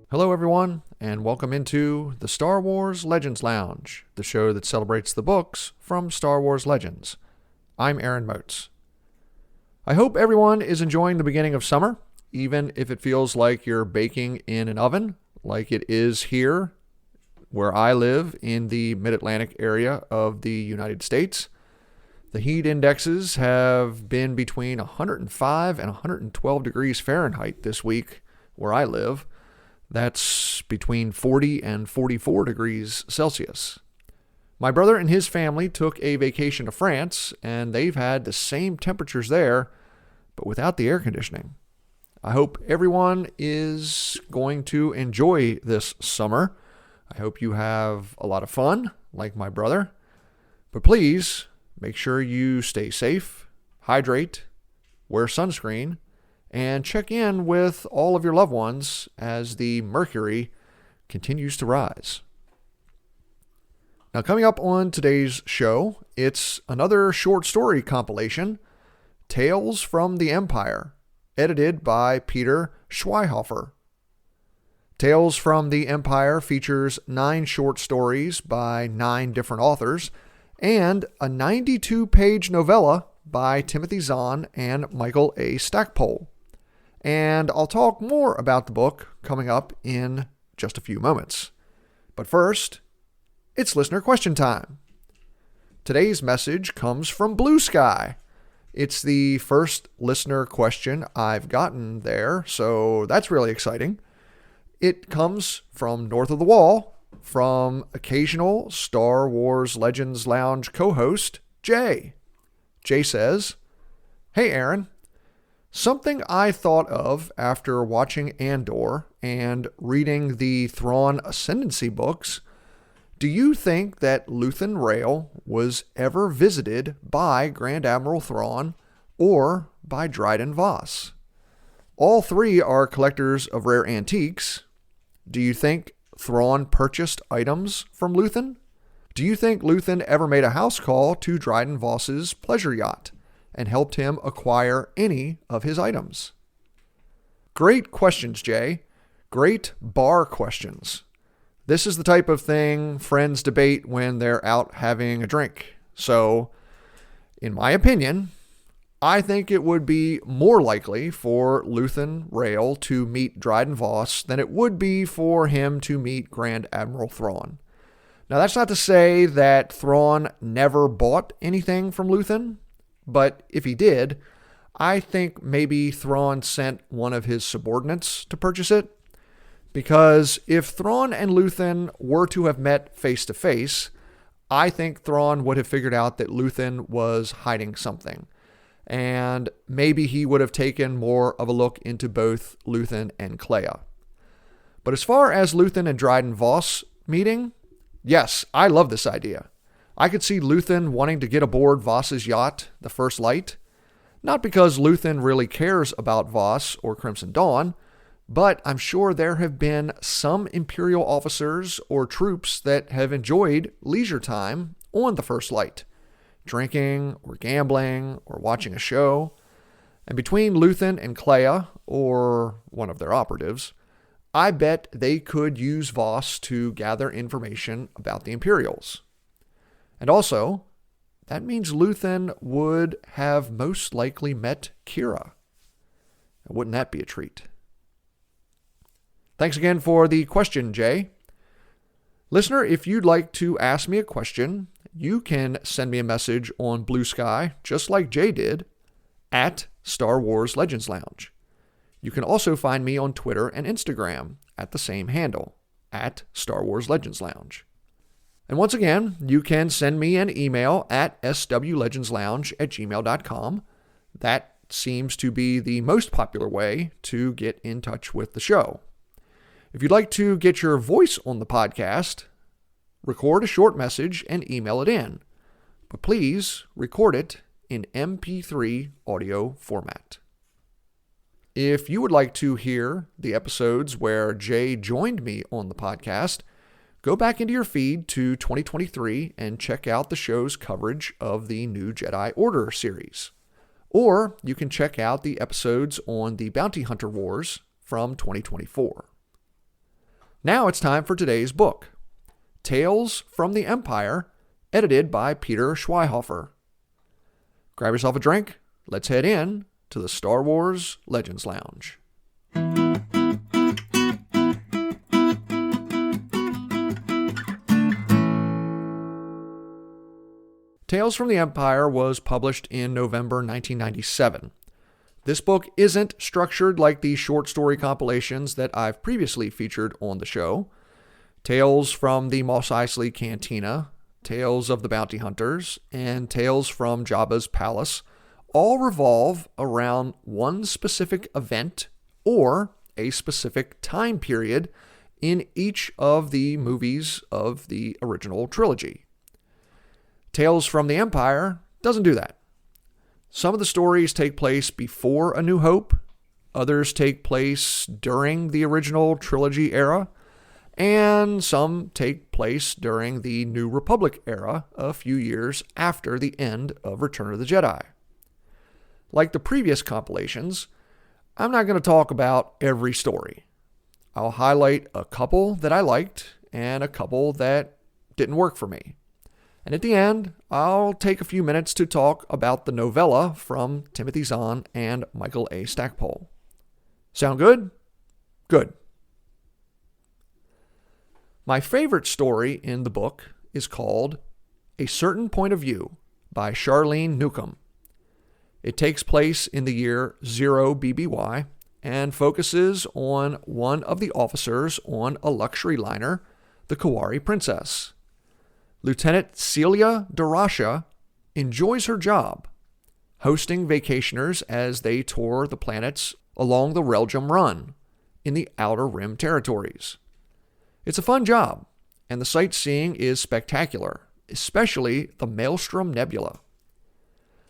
Hello, everyone, and welcome into the Star Wars Legends Lounge, the show that celebrates the books from Star Wars Legends. I'm Aaron Moats. I hope everyone is enjoying the beginning of summer, even if it feels like you're baking in an oven, like it is here where I live in the Mid-Atlantic area of the United States. The heat indexes have been between 105 and 112 degrees Fahrenheit this week where I live. That's between 40 and 44 degrees Celsius. My brother and his family took a vacation to France, and they've had the same temperatures there, but without the air conditioning. I hope everyone is going to enjoy this summer. I hope you have a lot of fun, like my brother. But please, make sure you stay safe, hydrate, wear sunscreen, and check in with all of your loved ones as the mercury continues to rise. Now, coming up on today's show, it's another short story compilation, Tales from the Empire, edited by Peter Schweihofer. Tales from the Empire features 9 short stories by 9 different authors and a 92-page novella by Timothy Zahn and Michael A. Stackpole. And I'll talk more about the book coming up in just a few moments. But first, it's listener question time. Today's message comes from Blue Sky. It's the first listener question I've gotten there, so that's really exciting. It comes from north of the wall, from occasional Star Wars Legends Lounge co-host, Jay. Jay says, "Hey Aaron, something I thought of after watching Andor and reading the Thrawn Ascendancy books, do you think that Luthen Rael was ever visited by Grand Admiral Thrawn or by Dryden Voss? All 3 are collectors of rare antiques. Do you think Thrawn purchased items from Luthen? Do you think Luthen ever made a house call to Dryden Voss's pleasure yacht and helped him acquire any of his items?" Great questions, Jay. Great bar questions. This is the type of thing friends debate when they're out having a drink. So, in my opinion, I think it would be more likely for Luthen Rael to meet Dryden Voss than it would be for him to meet Grand Admiral Thrawn. Now, that's not to say that Thrawn never bought anything from Luthen, but if he did, I think maybe Thrawn sent one of his subordinates to purchase it. Because if Thrawn and Luthen were to have met face to face, I think Thrawn would have figured out that Luthen was hiding something. And maybe he would have taken more of a look into both Luthen and Kleya. But as far as Luthen and Dryden Voss meeting, yes, I love this idea. I could see Luthen wanting to get aboard Voss's yacht, the First Light, not because Luthen really cares about Voss or Crimson Dawn, but I'm sure there have been some Imperial officers or troops that have enjoyed leisure time on the First Light, drinking or gambling or watching a show. And between Luthen and Kleya, or one of their operatives, I bet they could use Voss to gather information about the Imperials. And also, that means Luthen would have most likely met Kira. Wouldn't that be a treat? Thanks again for the question, Jay. Listener, if you'd like to ask me a question, you can send me a message on Blue Sky, just like Jay did, at Star Wars Legends Lounge. You can also find me on Twitter and Instagram at the same handle, at Star Wars Legends Lounge. And once again, you can send me an email at swlegendslounge@gmail.com. That seems to be the most popular way to get in touch with the show. If you'd like to get your voice on the podcast, record a short message and email it in. But please record it in MP3 audio format. If you would like to hear the episodes where Jay joined me on the podcast, go back into your feed to 2023 and check out the show's coverage of the New Jedi Order series. Or you can check out the episodes on the Bounty Hunter Wars from 2024. Now it's time for today's book, Tales from the Empire, edited by Peter Schweihofer. Grab yourself a drink. Let's head in to the Star Wars Legends Lounge. Tales from the Empire was published in November 1997. This book isn't structured like the short story compilations that I've previously featured on the show. Tales from the Mos Eisley Cantina, Tales of the Bounty Hunters, and Tales from Jabba's Palace all revolve around one specific event or a specific time period in each of the movies of the original trilogy. Tales from the Empire doesn't do that. Some of the stories take place before A New Hope, others take place during the original trilogy era, and some take place during the New Republic era a few years after the end of Return of the Jedi. Like the previous compilations, I'm not going to talk about every story. I'll highlight a couple that I liked and a couple that didn't work for me. And at the end, I'll take a few minutes to talk about the novella from Timothy Zahn and Michael A. Stackpole. Sound good? Good. My favorite story in the book is called A Certain Point of View by Charlene Newcomb. It takes place in the year 0 BBY and focuses on one of the officers on a luxury liner, the Kawari Princess. Lieutenant Celia Darasha enjoys her job, hosting vacationers as they tour the planets along the Reljum Run in the Outer Rim territories. It's a fun job, and the sightseeing is spectacular, especially the Maelstrom Nebula.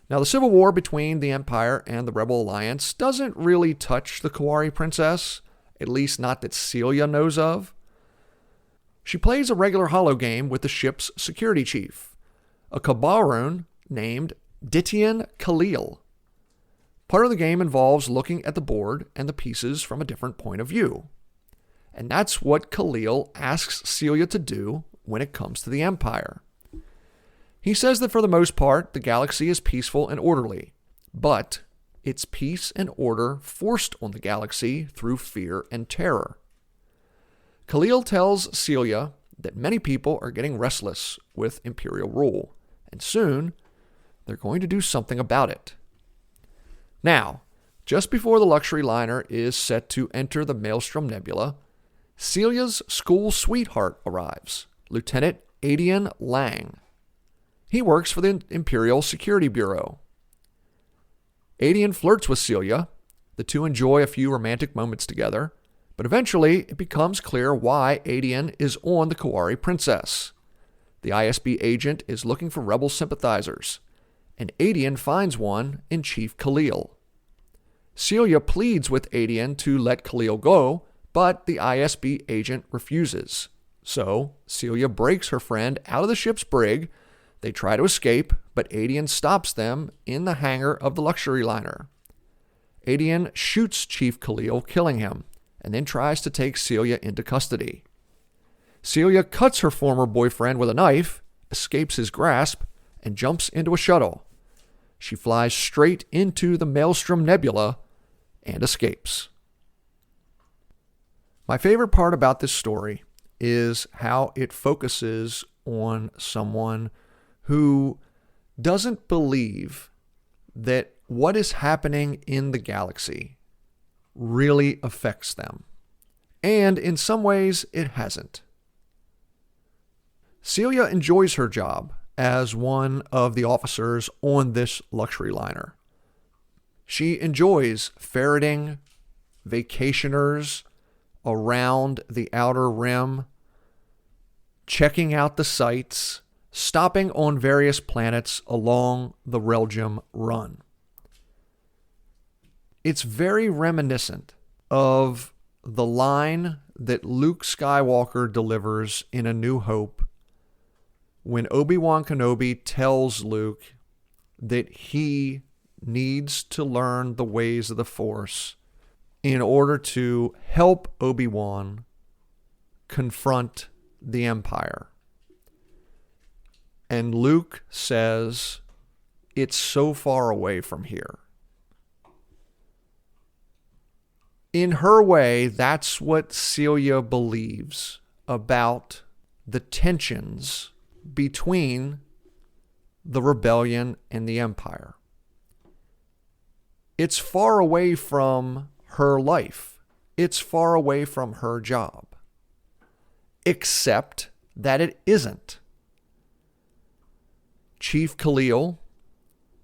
Now, the civil war between the Empire and the Rebel Alliance doesn't really touch the Kawari Princess, at least not that Celia knows of. She plays a regular hologame with the ship's security chief, a Kabarun named Ditian Khalil. Part of the game involves looking at the board and the pieces from a different point of view. And that's what Khalil asks Celia to do when it comes to the Empire. He says that for the most part, the galaxy is peaceful and orderly, but it's peace and order forced on the galaxy through fear and terror. Khalil tells Celia that many people are getting restless with Imperial rule, and soon they're going to do something about it. Now, just before the luxury liner is set to enter the Maelstrom Nebula, Celia's school sweetheart arrives, Lieutenant Adian Lang. He works for the Imperial Security Bureau. Adian flirts with Celia. The two enjoy a few romantic moments together, but eventually it becomes clear why Adian is on the Kawari Princess. The ISB agent is looking for rebel sympathizers, and Adian finds one in Chief Khalil. Celia pleads with Adian to let Khalil go, but the ISB agent refuses. So Celia breaks her friend out of the ship's brig. They try to escape, but Adian stops them in the hangar of the luxury liner. Adian shoots Chief Khalil, killing him, and then tries to take Celia into custody. Celia cuts her former boyfriend with a knife, escapes his grasp, and jumps into a shuttle. She flies straight into the Maelstrom Nebula and escapes. My favorite part about this story is how it focuses on someone who doesn't believe that what is happening in the galaxy really affects them. And in some ways, it hasn't. Celia enjoys her job as one of the officers on this luxury liner. She enjoys ferreting vacationers around the Outer Rim, checking out the sights, stopping on various planets along the Reljum Run. It's very reminiscent of the line that Luke Skywalker delivers in A New Hope when Obi-Wan Kenobi tells Luke that he needs to learn the ways of the Force in order to help Obi-Wan confront the Empire. And Luke says, it's so far away from here. In her way, that's what Celia believes about the tensions between the rebellion and the Empire. It's far away from her life. It's far away from her job. Except that it isn't. Chief Khalil,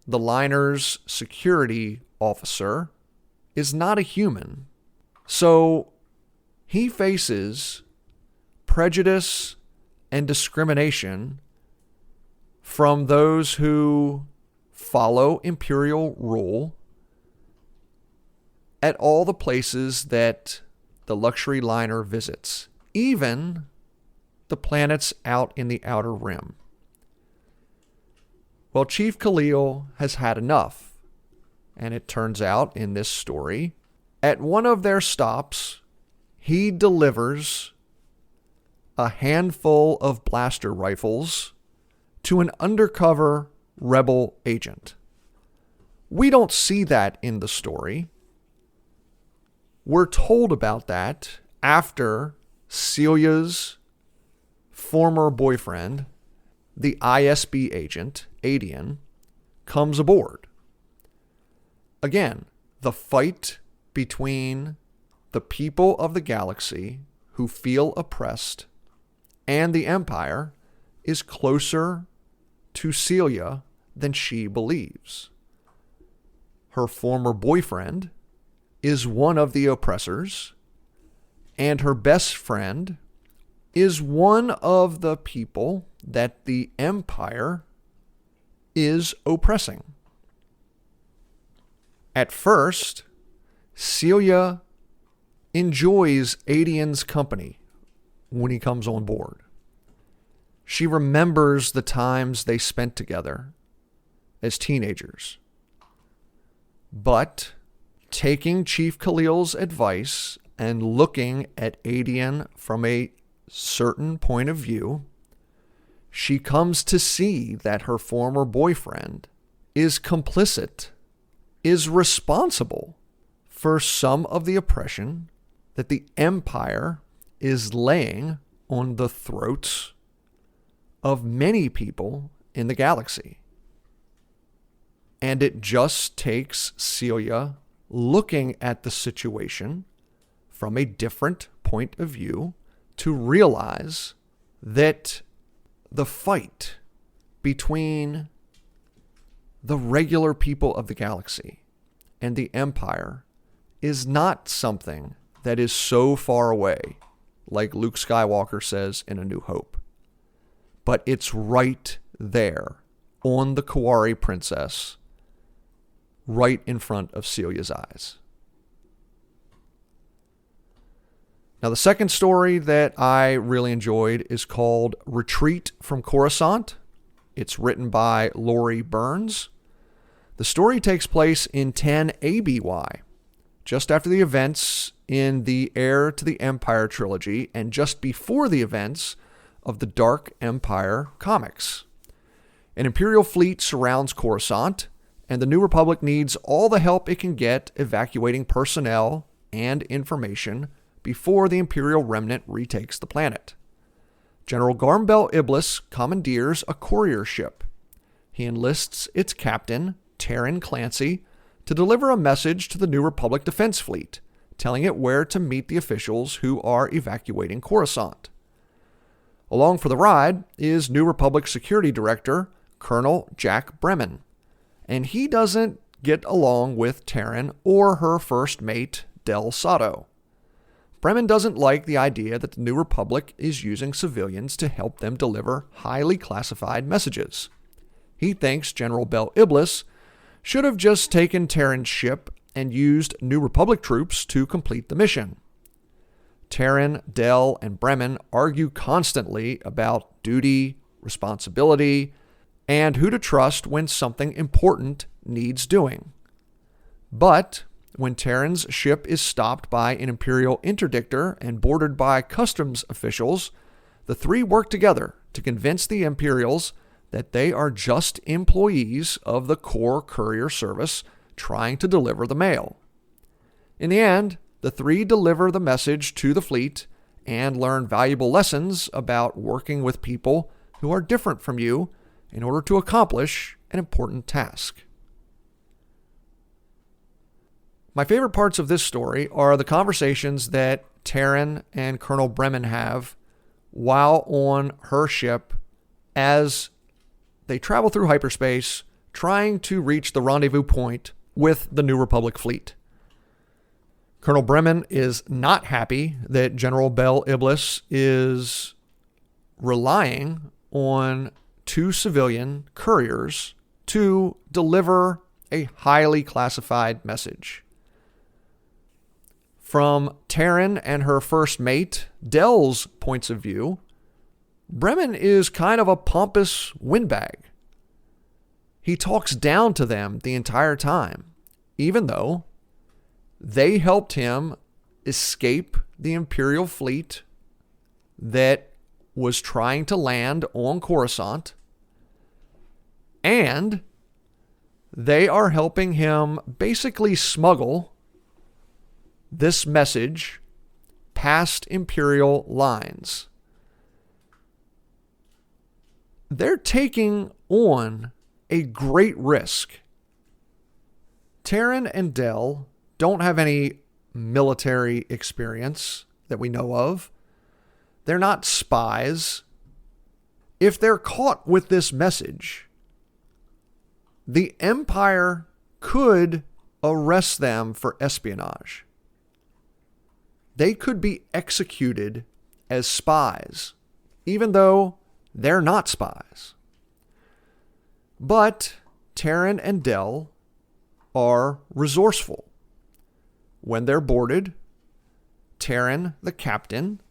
the liner's security officer, is not a human. So he faces prejudice and discrimination from those who follow imperial rule at all the places that the luxury liner visits, even the planets out in the outer rim. Well, Chief Khalil has had enough, and it turns out in this story, at one of their stops, he delivers a handful of blaster rifles to an undercover rebel agent. We don't see that in the story. We're told about that after Celia's former boyfriend, the ISB agent, Adian, comes aboard. Again, the fight between the people of the galaxy who feel oppressed and the Empire is closer to Celia than she believes. Her former boyfriend is one of the oppressors, and her best friend is one of the people that the Empire is oppressing. At first, Celia enjoys Adian's company when he comes on board. She remembers the times they spent together as teenagers. But taking Chief Khalil's advice and looking at Adian from a certain point of view, she comes to see that her former boyfriend is complicit, is responsible for some of the oppression that the Empire is laying on the throats of many people in the galaxy. And it just takes Celia looking at the situation from a different point of view to realize that the fight between the regular people of the galaxy and the Empire is not something that is so far away, like Luke Skywalker says in A New Hope. But it's right there on the Kawari Princess, right in front of Celia's eyes. Now, the second story that I really enjoyed is called Retreat from Coruscant. It's written by Laurie Burns. The story takes place in 10 ABY, just after the events in the Heir to the Empire trilogy and just before the events of the Dark Empire comics. An Imperial fleet surrounds Coruscant, and the New Republic needs all the help it can get evacuating personnel and information before the Imperial remnant retakes the planet. General Garmbel Iblis commandeers a courier ship. He enlists its captain, Terran Clancy, to deliver a message to the New Republic Defense Fleet, telling it where to meet the officials who are evacuating Coruscant. Along for the ride is New Republic Security Director, Colonel Jack Bremen, and he doesn't get along with Terran or her first mate, Del Sato. Bremen doesn't like the idea that the New Republic is using civilians to help them deliver highly classified messages. He thinks General Bel Iblis should have just taken Terran's ship and used New Republic troops to complete the mission. Terran, Del, and Bremen argue constantly about duty, responsibility, and who to trust when something important needs doing. But when Terran's ship is stopped by an Imperial interdictor and boarded by customs officials, the three work together to convince the Imperials that they are just employees of the core courier service trying to deliver the mail. In the end, the three deliver the message to the fleet and learn valuable lessons about working with people who are different from you in order to accomplish an important task. My favorite parts of this story are the conversations that Terran and Colonel Bremen have while on her ship as they travel through hyperspace trying to reach the rendezvous point with the New Republic fleet. Colonel Bremen is not happy that General Bel Iblis is relying on two civilian couriers to deliver a highly classified message. From Terran and her first mate, Del's points of view, Bremen is kind of a pompous windbag. He talks down to them the entire time, even though they helped him escape the Imperial fleet that was trying to land on Coruscant, and they are helping him basically smuggle this message past Imperial lines. They're taking on a great risk. Terran and Del don't have any military experience that we know of. They're not spies. If they're caught with this message, the Empire could arrest them for espionage. They could be executed as spies, even though they're not spies. But Terran and Del are resourceful. When they're boarded, Terran, the captain,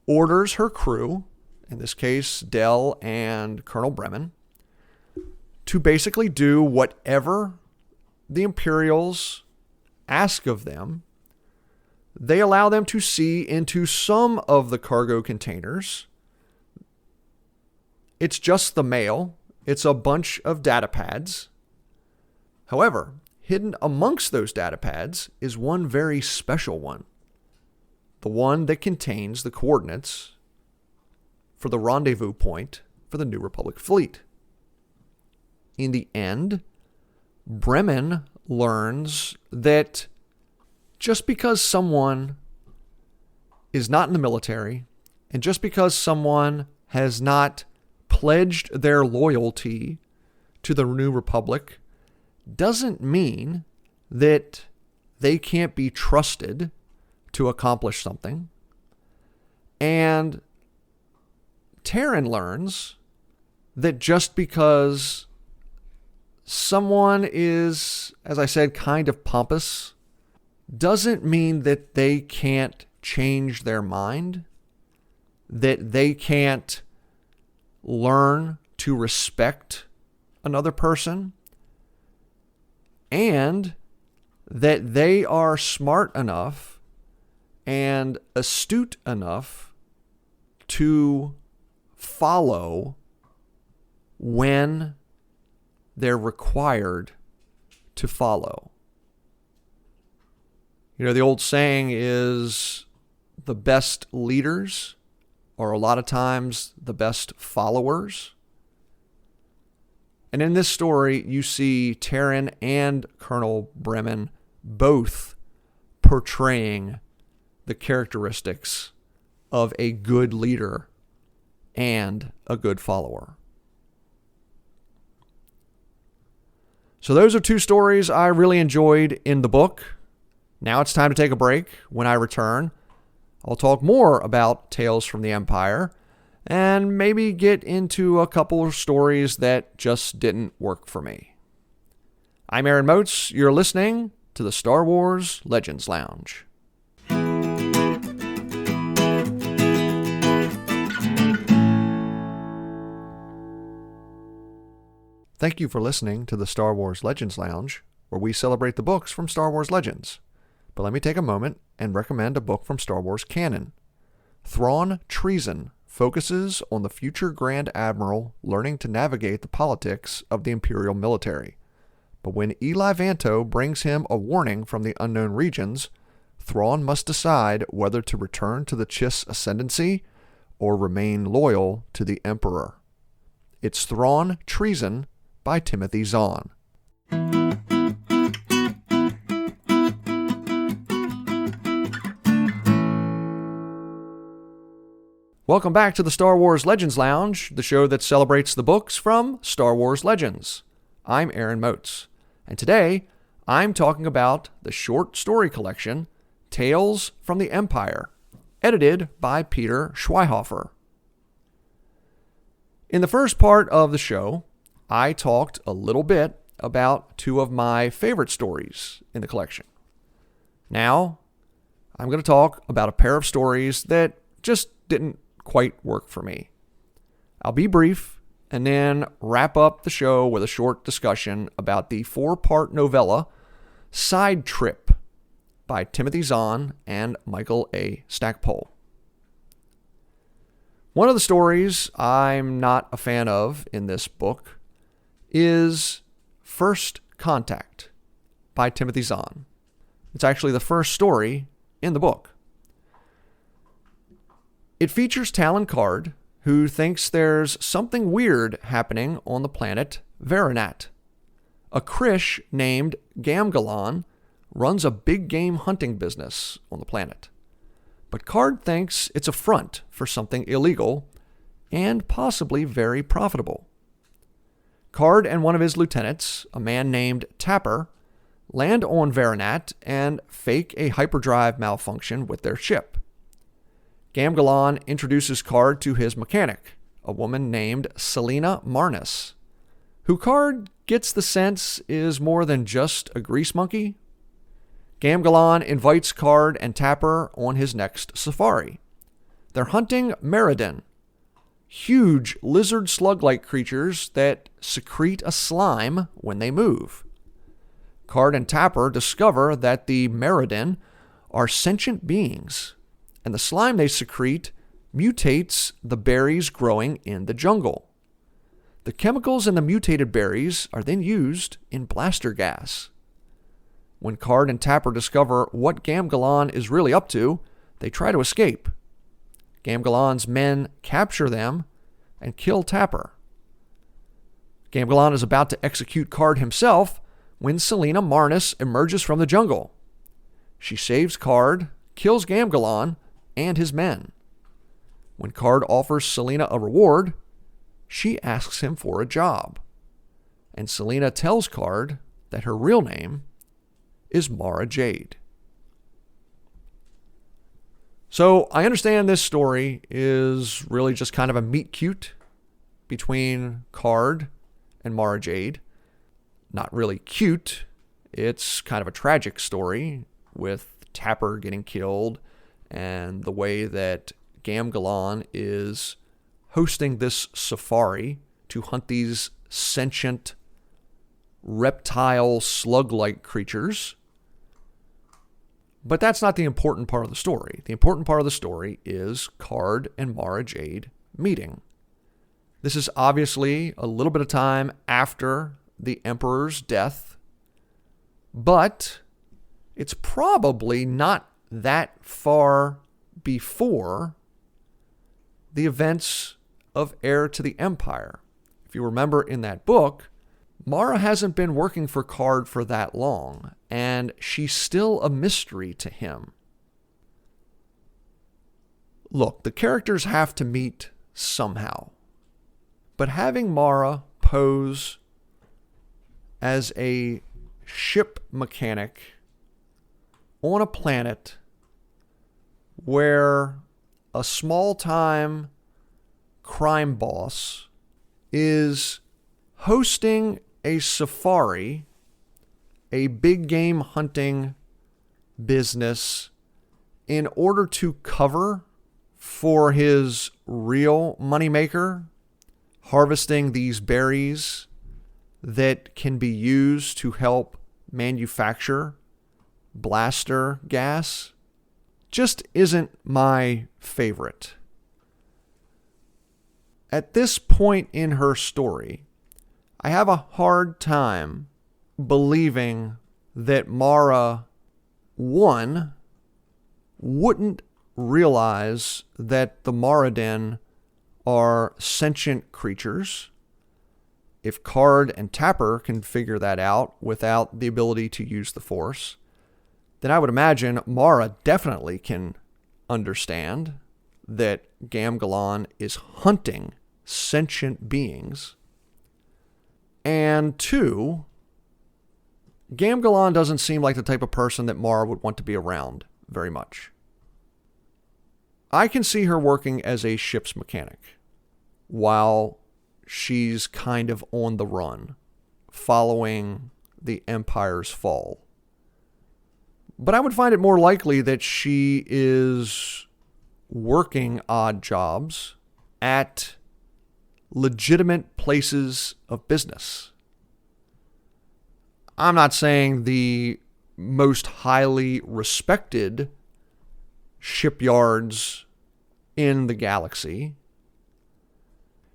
orders her crew, in this case Del and Colonel Bremen, to basically do whatever the Imperials ask of them. They allow them to see into some of the cargo containers. It's just the mail. It's a bunch of data pads. However, hidden amongst those data pads is one very special one. The one that contains the coordinates for the rendezvous point for the New Republic fleet. In the end, Bremen learns that just because someone is not in the military, and just because someone has not pledged their loyalty to the New Republic, doesn't mean that they can't be trusted to accomplish something. And Terran learns that just because someone is, as I said, kind of pompous, doesn't mean that they can't change their mind, that they can't learn to respect another person, and that they are smart enough and astute enough to follow when they're required to follow. You know, the old saying is the best leaders are a lot of times the best followers. And in this story, you see Terran and Colonel Bremen both portraying the characteristics of a good leader and a good follower. So those are two stories I really enjoyed in the book. Now it's time to take a break. When I return, I'll talk more about Tales from the Empire and maybe get into a couple of stories that just didn't work for me. I'm Aaron Moats. You're listening to the Star Wars Legends Lounge. Thank you for listening to the Star Wars Legends Lounge. where we celebrate the books from Star Wars Legends. But let me take a moment and recommend a book from Star Wars canon. Thrawn Treason focuses on the future Grand Admiral learning to navigate the politics of the Imperial military. But when Eli Vanto brings him a warning from the unknown regions, Thrawn must decide whether to return to the Chiss ascendancy or remain loyal to the Emperor. It's Thrawn Treason by Timothy Zahn. Welcome back to the Star Wars Legends Lounge, the show that celebrates the books from Star Wars Legends. I'm Aaron Moats, and today I'm talking about the short story collection Tales from the Empire, edited by Peter Schweihofer. In the first part of the show, I talked a little bit about two of my favorite stories in the collection. Now, I'm going to talk about a pair of stories that just didn't quite work for me. I'll be brief and then wrap up the show with a short discussion about the 4-part novella Side Trip by Timothy Zahn and Michael A. Stackpole. One of the stories I'm not a fan of in this book is First Contact by Timothy Zahn. It's actually the first story in the book. It features Talon Karrde, who thinks there's something weird happening on the planet Varanat. A Krish named Gamgalan runs a big game hunting business on the planet. But Karrde thinks it's a front for something illegal and possibly very profitable. Karrde and one of his lieutenants, a man named Tapper, land on Varanat and fake a hyperdrive malfunction with their ship. Gamgalan introduces Karrde to his mechanic, a woman named Selena Marnus, who Karrde gets the sense is more than just a grease monkey. Gamgalan invites Karrde and Tapper on his next safari. They're hunting Meriden, huge lizard slug-like creatures that secrete a slime when they move. Karrde and Tapper discover that the Meriden are sentient beings, and the slime they secrete mutates the berries growing in the jungle. The chemicals in the mutated berries are then used in blaster gas. When Karrde and Tapper discover what Gamgalan is really up to, they try to escape. Gamgalan's men capture them and kill Tapper. Gamgalan is about to execute Karrde himself when Selena Marnus emerges from the jungle. She saves Karrde, kills Gamgalan and his men. When Karrde offers Selena a reward, she asks him for a job. And Selena tells Karrde that her real name is Mara Jade. So I understand this story is really just kind of a meet cute between Karrde and Mara Jade. Not really cute. It's kind of a tragic story with Tapper getting killed and the way that Gamgalan is hosting this safari to hunt these sentient reptile slug-like creatures. But that's not the important part of the story. The important part of the story is Karrde and Mara Jade meeting. This is obviously a little bit of time after the Emperor's death, but it's probably not that far before the events of Heir to the Empire. If you remember in that book, Mara hasn't been working for Karrde for that long, and she's still a mystery to him. Look, the characters have to meet somehow, but having Mara pose as a ship mechanic on a planet where a small-time crime boss is hosting a safari, a big game hunting business, in order to cover for his real moneymaker, harvesting these berries that can be used to help manufacture blaster gas just isn't my favorite. At this point in her story, I have a hard time believing that Mara, one, wouldn't realize that the Moradin are sentient creatures. If Card and Tapper can figure that out without the ability to use the Force, then I would imagine Mara definitely can understand that Gamgalan is hunting sentient beings. And two, Gamgalan doesn't seem like the type of person that Mara would want to be around very much. I can see her working as a ship's mechanic while she's kind of on the run, following the Empire's fall. But I would find it more likely that she is working odd jobs at legitimate places of business. I'm not saying the most highly respected shipyards in the galaxy.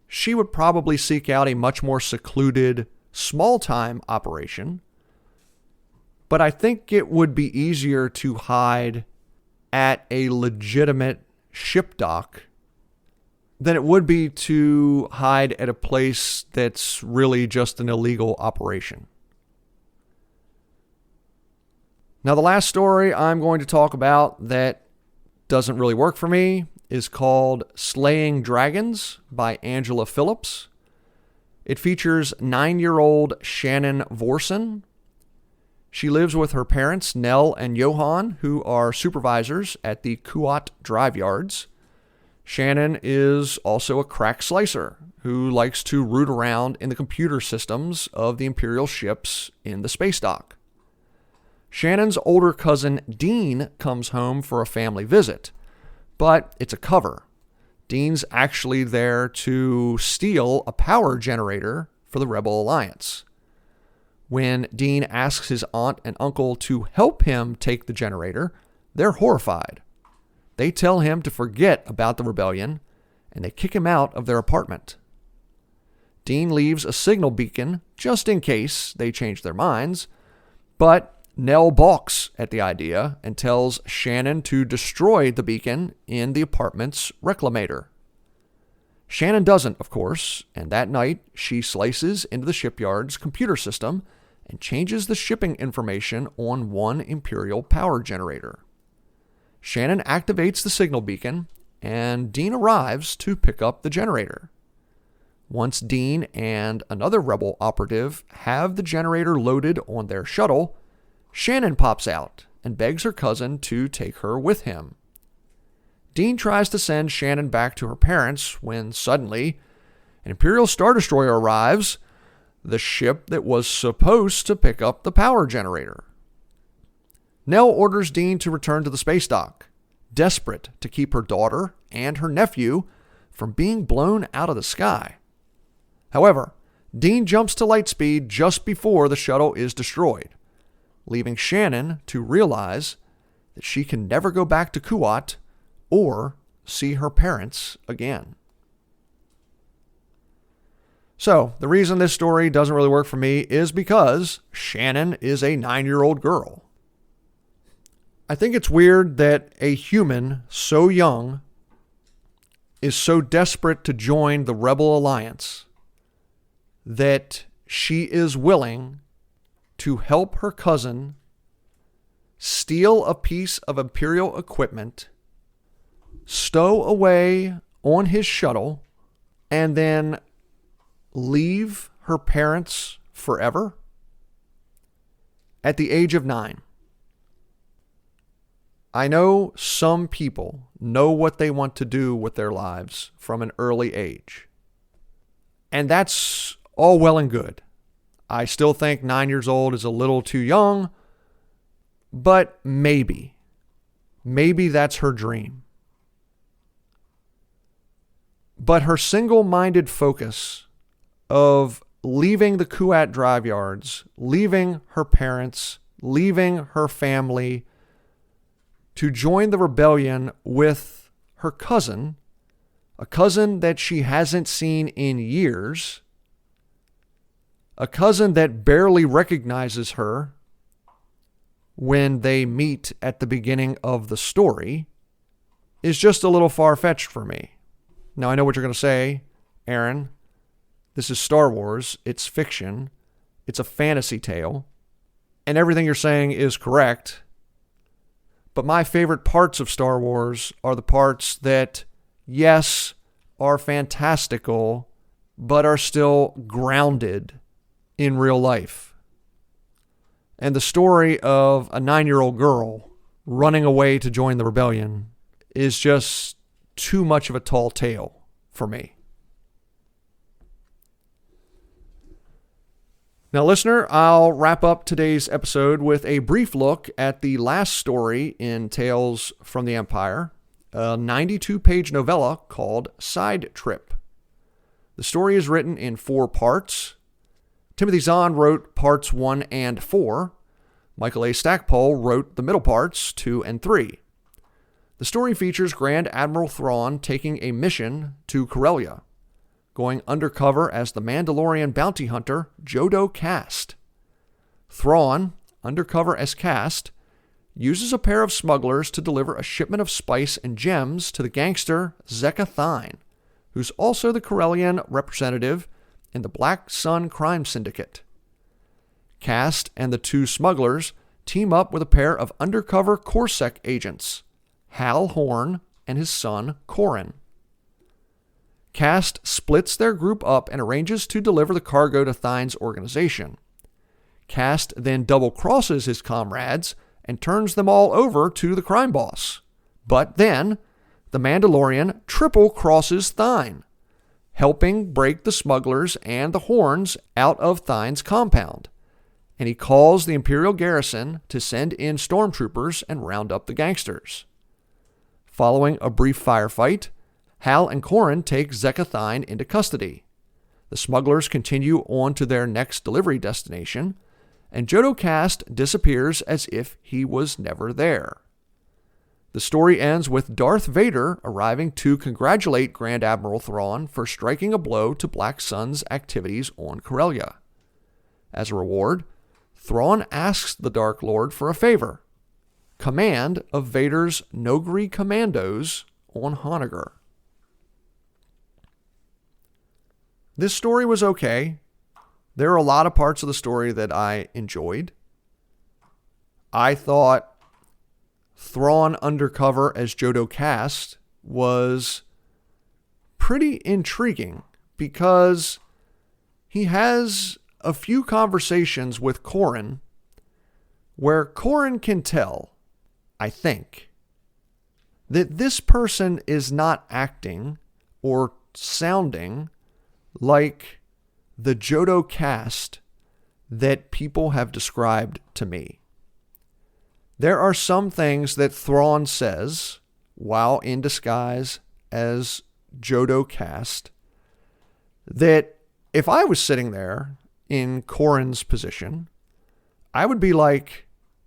She would probably seek out a much more secluded, small-time operation. But I think it would be easier to hide at a legitimate ship dock than it would be to hide at a place that's really just an illegal operation. Now, the last story I'm going to talk about that doesn't really work for me is called Slaying Dragons by Angela Phillips. It features 9-year-old Shannon Vorson. She lives with her parents, Nell and Johan, who are supervisors at the Kuat drive yards. Shannon is also a crack slicer who likes to root around in the computer systems of the Imperial ships in the space dock. Shannon's older cousin, Dean, comes home for a family visit, but it's a cover. Dean's actually there to steal a power generator for the Rebel Alliance. When Dean asks his aunt and uncle to help him take the generator, they're horrified. They tell him to forget about the rebellion, and they kick him out of their apartment. Dean leaves a signal beacon just in case they change their minds, but Nell balks at the idea and tells Shannon to destroy the beacon in the apartment's reclamator. Shannon doesn't, of course, and that night she slices into the shipyard's computer system and changes the shipping information on one Imperial power generator. Shannon activates the signal beacon, and Dean arrives to pick up the generator. Once Dean and another Rebel operative have the generator loaded on their shuttle, Shannon pops out and begs her cousin to take her with him. Dean tries to send Shannon back to her parents when suddenly an Imperial Star Destroyer arrives, the ship that was supposed to pick up the power generator. Nell orders Dean to return to the space dock, desperate to keep her daughter and her nephew from being blown out of the sky. However, Dean jumps to light speed just before the shuttle is destroyed, leaving Shannon to realize that she can never go back to Kuat or see her parents again. So, the reason this story doesn't really work for me is because Shannon is a 9-year-old girl. I think it's weird that a human so young is so desperate to join the Rebel Alliance that she is willing to help her cousin steal a piece of Imperial equipment, stow away on his shuttle, and then leave her parents forever at the age of 9. I know some people know what they want to do with their lives from an early age. And that's all well and good. I still think 9 years old is a little too young, but maybe that's her dream. But her single-minded focus of leaving the Kuat drive yards, leaving her parents, leaving her family to join the rebellion with her cousin, a cousin that she hasn't seen in years, a cousin that barely recognizes her when they meet at the beginning of the story, is just a little far-fetched for me. Now, I know what you're going to say, Aaron. This is Star Wars. It's fiction. It's a fantasy tale. And everything you're saying is correct. But my favorite parts of Star Wars are the parts that, yes, are fantastical, but are still grounded in real life. And the story of a 9-year-old girl running away to join the rebellion is just too much of a tall tale for me. Now, listener, I'll wrap up today's episode with a brief look at the last story in Tales from the Empire, a 92-page novella called Side Trip. The story is written in 4 parts. Timothy Zahn wrote parts 1 and 4. Michael A. Stackpole wrote the middle parts 2 and 3. The story features Grand Admiral Thrawn taking a mission to Corellia, going undercover as the Mandalorian bounty hunter Jodo Kast. Thrawn, undercover as Kast, uses a pair of smugglers to deliver a shipment of spice and gems to the gangster Zeka Thine, who's also the Corellian representative in the Black Sun crime syndicate. Kast and the 2 smugglers team up with a pair of undercover Corsec agents, Hal Horn and his son Corran. Kast splits their group up and arranges to deliver the cargo to Thine's organization. Kast then double-crosses his comrades and turns them all over to the crime boss. But then, the Mandalorian triple-crosses Thine, helping break the smugglers and the Horns out of Thine's compound, and he calls the Imperial garrison to send in stormtroopers and round up the gangsters. Following a brief firefight, Hal and Corran take Zeka Thine into custody. The smugglers continue on to their next delivery destination, and Jodo Kast disappears as if he was never there. The story ends with Darth Vader arriving to congratulate Grand Admiral Thrawn for striking a blow to Black Sun's activities on Corellia. As a reward, Thrawn asks the Dark Lord for a favor: command of Vader's Noghri commandos on Honoghr. This story was okay. There are a lot of parts of the story that I enjoyed. I thought Thrawn undercover as Jodo Kast was pretty intriguing because he has a few conversations with Corran where Corran can tell, I think, that this person is not acting or sounding like the Jodo Kast that people have described to me. There are some things that Thrawn says while in disguise as Jodo Kast that if I was sitting there in Corran's position, I would be like,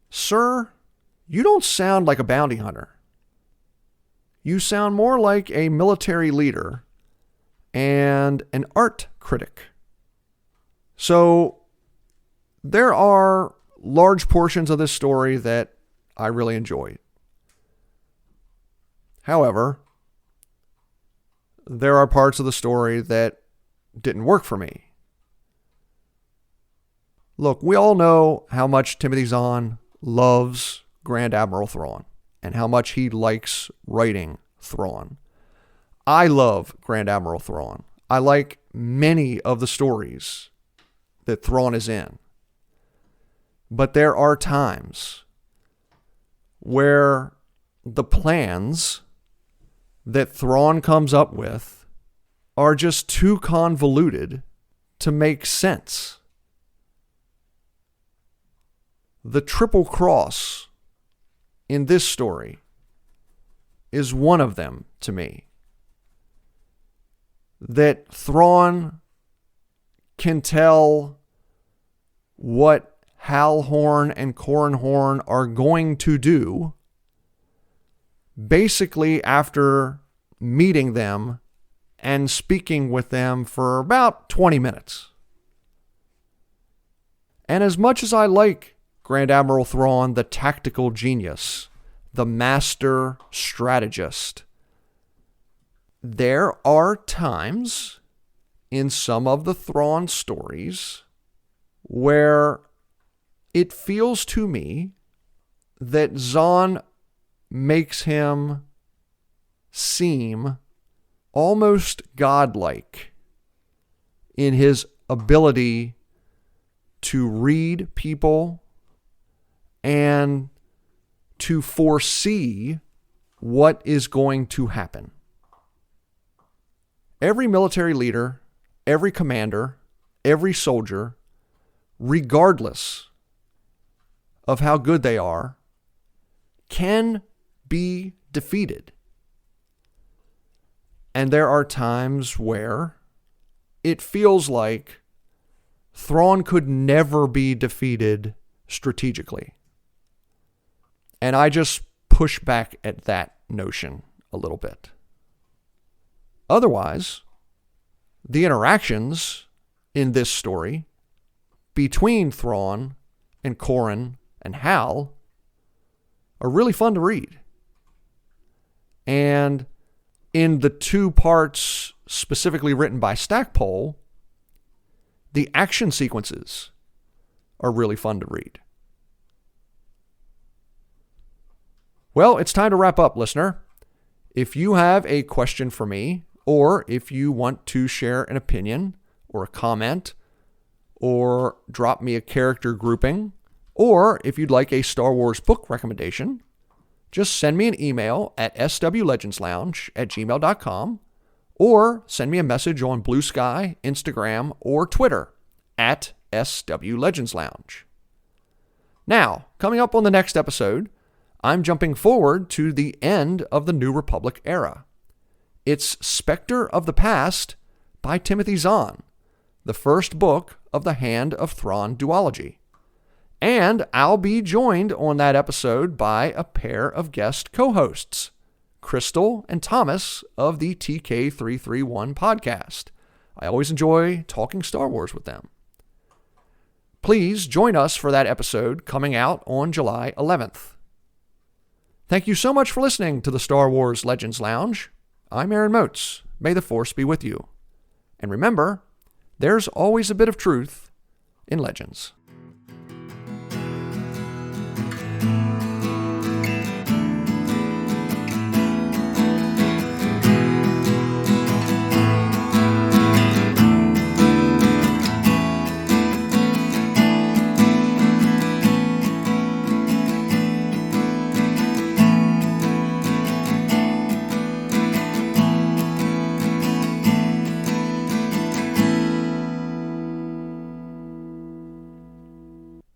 "Sir, you don't sound like a bounty hunter. You sound more like a military leader and an art critic." So there are large portions of this story that I really enjoyed. However, there are parts of the story that didn't work for me. Look, we all know how much Timothy Zahn loves Grand Admiral Thrawn and how much he likes writing Thrawn. I love Grand Admiral Thrawn. I like many of the stories that Thrawn is in. But there are times where the plans that Thrawn comes up with are just too convoluted to make sense. The triple cross in this story is one of them to me. That Thrawn can tell what Hal Horn and Corran Horn are going to do basically after meeting them and speaking with them for about 20 minutes. And as much as I like Grand Admiral Thrawn, the tactical genius, the master strategist, there are times in some of the Thrawn stories where it feels to me that Zahn makes him seem almost godlike in his ability to read people and to foresee what is going to happen. Every military leader, every commander, every soldier, regardless of how good they are, can be defeated. And there are times where it feels like Thrawn could never be defeated strategically. And I just push back at that notion a little bit. Otherwise, the interactions in this story between Thrawn and Corran and Hal are really fun to read. And in the 2 parts specifically written by Stackpole, the action sequences are really fun to read. Well, it's time to wrap up, listener. If you have a question for me, or if you want to share an opinion or a comment, or drop me a character grouping, or if you'd like a Star Wars book recommendation, just send me an email at swlegendslounge@gmail.com, or send me a message on Blue Sky, Instagram, or Twitter at swlegendslounge. Now, coming up on the next episode, I'm jumping forward to the end of the New Republic era. It's Spectre of the Past by Timothy Zahn, the first book of the Hand of Thrawn duology. And I'll be joined on that episode by a pair of guest co-hosts, Crystal and Thomas of the TK331 podcast. I always enjoy talking Star Wars with them. Please join us for that episode coming out on July 11th. Thank you so much for listening to the Star Wars Legends Lounge. I'm Aaron Moats. May the Force be with you. And remember, there's always a bit of truth in Legends.